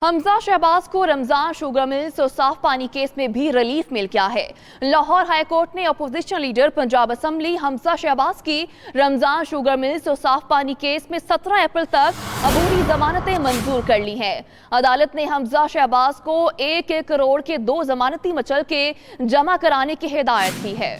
حمزہ شہباز کو رمضان sugar mills اور صاف پانی کیس میں بھی ریلیف مل گیا ہے۔ لاہور ہائی کورٹ نے اپوزیشن لیڈر پنجاب اسمبلی حمزہ شہباز کی رمضان شوگر ملز اور صاف پانی کیس میں 17 اپریل تک عبوری ضمانتیں منظور کر لی ہیں۔ عدالت نے حمزہ شہباز کو 1 کروڑ کے 2 ضمانتی مچلکے جمع کرانے کی ہدایت کی ہے۔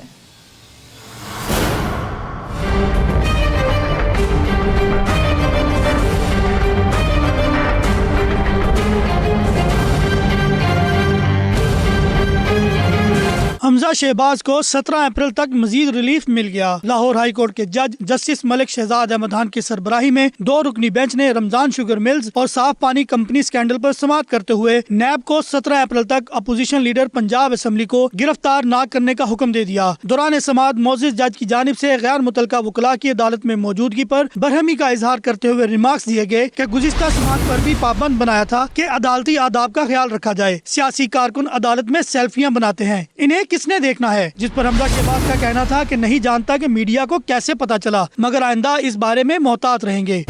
حمزہ شہباز کو 17 اپریل تک مزید ریلیف مل گیا۔ لاہور ہائی کورٹ کے جج جسٹس ملک شہزاد احمد خان کی سربراہی میں 2 رکنی بینچ نے رمضان شوگر ملز اور صاف پانی کمپنی سکینڈل پر سماعت کرتے ہوئے نیب کو 17 اپریل تک اپوزیشن لیڈر پنجاب اسمبلی کو گرفتار نہ کرنے کا حکم دے دیا۔ دوران سماعت معزز جج کی جانب سے غیر متعلقہ وکلاء کی عدالت میں موجودگی پر برہمی کا اظہار کرتے ہوئے ریمارکس دیے گئے کہ گزشتہ سماعت پر بھی پابند بنایا تھا کہ عدالتی آداب کا خیال رکھا جائے۔ سیاسی کارکن عدالت میں سیلفیاں بناتے ہیں، انہیں کس نے دیکھنا ہے؟ جس پر حمزہ شہباز کا کہنا تھا کہ نہیں جانتا کہ میڈیا کو کیسے پتا چلا، مگر آئندہ اس بارے میں محتاط رہیں گے۔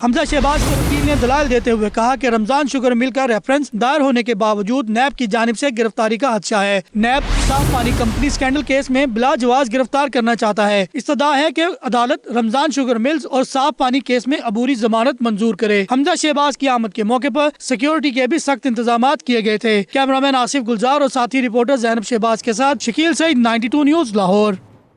حمزہ شہباز کے وکیل نے دلائل دیتے ہوئے کہا کہ رمضان شوگر مل کا ریفرنس دائر ہونے کے باوجود نیب کی جانب سے گرفتاری کا خدشہ ہے۔ نیب صاف پانی کمپنی سکینڈل کیس میں بلا جواز گرفتار کرنا چاہتا ہے۔ استدعا ہے کہ عدالت رمضان شوگر ملز اور صاف پانی کیس میں عبوری ضمانت منظور کرے۔ حمزہ شہباز کی آمد کے موقع پر سیکیورٹی کے بھی سخت انتظامات کیے گئے تھے۔ کیمرامین آصف گلزار اور ساتھی رپورٹر زینب شہباز کے ساتھ شکیل سعید، 92 نیوز لاہور۔